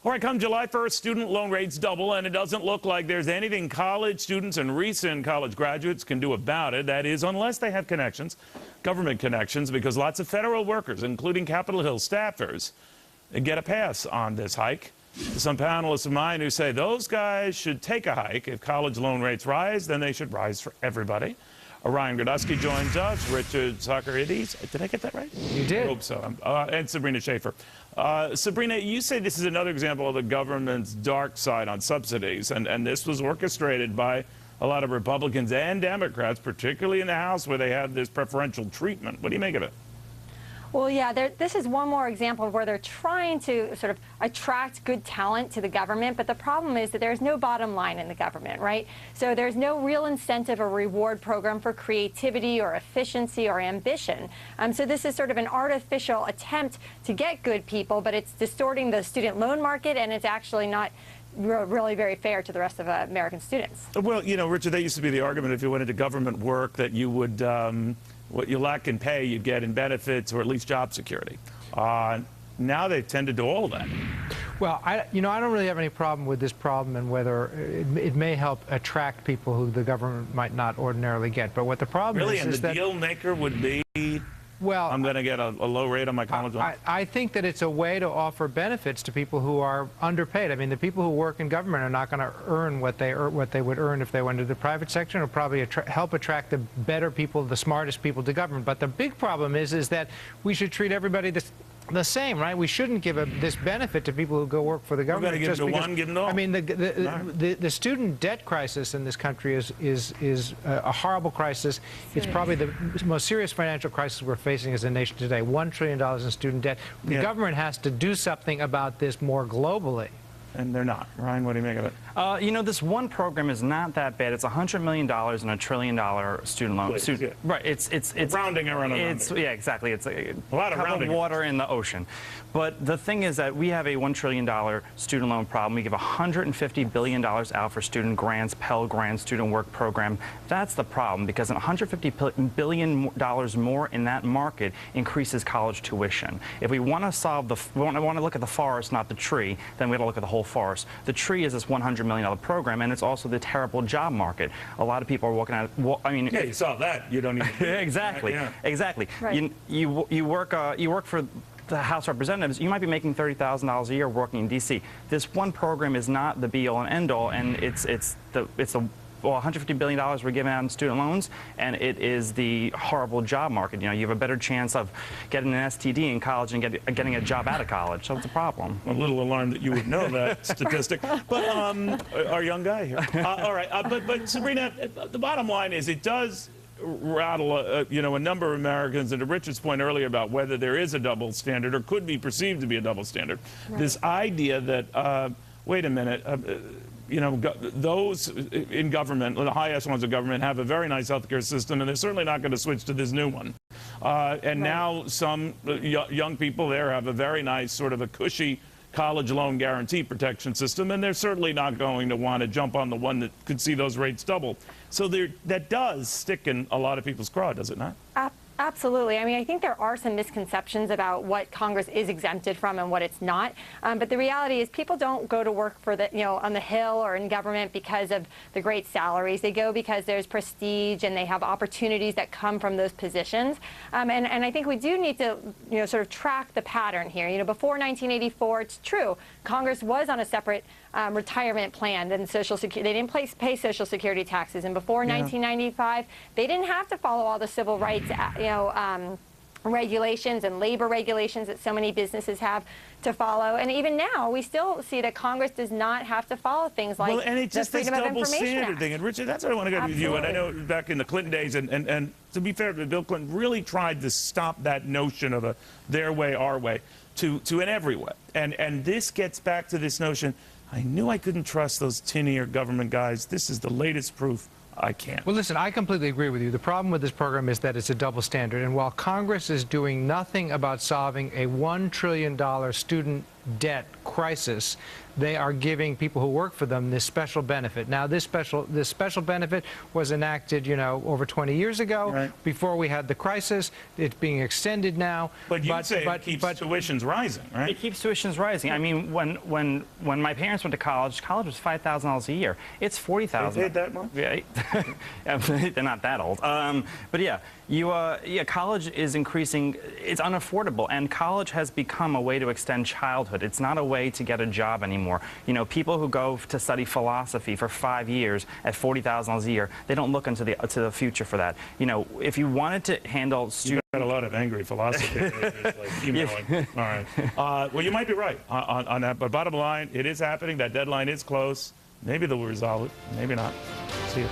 All right, come July 1st, student loan rates double, and it doesn't look like there's anything college students and recent college graduates can do about it. That is, unless they have connections, government connections, because lots of federal workers, including Capitol Hill staffers, get a pass on this hike. Some panelists of mine who say those guys should take a hike. If college loan rates rise, then they should rise for everybody. Ryan Grodowski joins us. Richard Socarides. Did I get that right? You did. I hope so. And Sabrina Schaeffer. Sabrina, you say this is another example of the government's dark side on subsidies, and this was orchestrated by a lot of Republicans and Democrats, particularly in the House, where they have this preferential treatment. What do you make of it? Well, yeah, this is one more example of where they're trying to sort of attract good talent to the government, but the problem is that there's no bottom line in the government, right? So there's no real incentive or reward program for creativity or efficiency or ambition. So this is sort of an artificial attempt to get good people, but it's distorting the student loan market, and it's actually not really very fair to the rest of American students. Well, you know, Richard, that used to be the argument if you went into government work that you would what you lack in pay, you'd get in benefits or at least job security. Now they've tended to all of that. Well, I don't really have any problem with this problem and whether it may help attract people who the government might not ordinarily get. But what the problem really, is the deal maker would be, well, I'm going to get a low rate on my college loan. I think that it's a way to offer benefits to people who are underpaid. I mean, the people who work in government are not going to earn what they would earn if they went into the private sector. It'll probably help attract the better people, the smartest people to government. But the big problem is that we should treat everybody the same, right? We shouldn't give this benefit to people who go work for the government. We're going to give it to one, give it all. I mean, the student debt crisis in this country is a horrible crisis. It's probably the most serious financial crisis we're facing as a nation today. $1 trillion in student debt. The government has to do something about this more globally. And they're not. Ryan, what do you make of it? You know, this one program is not that bad. It's $100 million and $1 trillion student loan. Right. It's rounding around. Yeah, exactly. It's a lot of rounding. Water in the ocean. But the thing is that we have a $1 trillion student loan problem. We give $150 billion out for student grants, Pell Grants, student work program. That's the problem, because $150 billion more in that market increases college tuition. If we want to solve we want to look at the forest, not the tree, then we have to look at the whole forest. The tree is this $100 million program, and it's also the terrible job market. A lot of people are walking out. I mean, yeah, you saw that. You don't even. Exactly. Yeah. Exactly. Right. You work for the House of Representatives. You might be making $30,000 a year working in D.C. This one program is not the be-all and end-all, and it's $150 billion we're giving out in student loans, and it is the horrible job market. You know, you have a better chance of getting an STD in college and getting a job out of college. So it's a problem. I'm a little alarmed that you would know that statistic. But our young guy here. All right, but Sabrina, the bottom line is it does rattle, you know, a number of Americans, and to Richard's point earlier about whether there is a double standard or could be perceived to be a double standard. Right. This idea that, wait a minute, you know, those in government, the high echelons of government, have a very nice healthcare system, and they're certainly not going to switch to this new one. And now some young people there have a very nice sort of a cushy college loan guarantee protection system, and they're certainly not going to want to jump on the one that could see those rates double. So that does stick in a lot of people's craw, does it not? Absolutely. I mean, I think there are some misconceptions about what Congress is exempted from and what it's not. But the reality is people don't go to work for on the Hill or in government because of the great salaries. They go because there's prestige and they have opportunities that come from those positions. And I think we do need to, sort of track the pattern here. Before 1984, it's true, Congress was on a separate retirement plan than Social Security. They didn't pay Social Security taxes. And before 1995, they didn't have to follow all the civil rights, regulations and labor regulations that so many businesses have to follow. And even now, we still see that Congress does not have to follow things like and it's just this double standard thing. And Richard, that's what I want to go with you. And I know back in the Clinton days, and to be fair, Bill Clinton really tried to stop that notion of a their way, our way, to an every way. And this gets back to this notion. I knew I couldn't trust those tin-ear government guys. This is the latest proof I can't. Well, listen, I completely agree with you. The problem with this program is that it's a double standard. And while Congress is doing nothing about solving a $1 trillion student debt crisis, they are giving people who work for them this special benefit. Now, this special benefit was enacted, you know, over 20 years ago, Right. before we had the crisis. It's being extended now. But you say it keeps tuitions rising, right? It keeps tuitions rising. I mean, when my parents went to college was $5,000 a year. It's $40,000. They paid that much? Yeah, they're not that old. But yeah, college is increasing. It's unaffordable, and college has become a way to extend childhood. It's not a way to get a job anymore. You know, people who go to study philosophy for 5 years at $40,000 a year, they don't look into the future for that. You know, if you wanted to handle students. Got a lot of angry philosophy like emailing. All right. Well, you might be right on that, but bottom line, it is happening. That deadline is close. Maybe they'll resolve it. Maybe not. See you.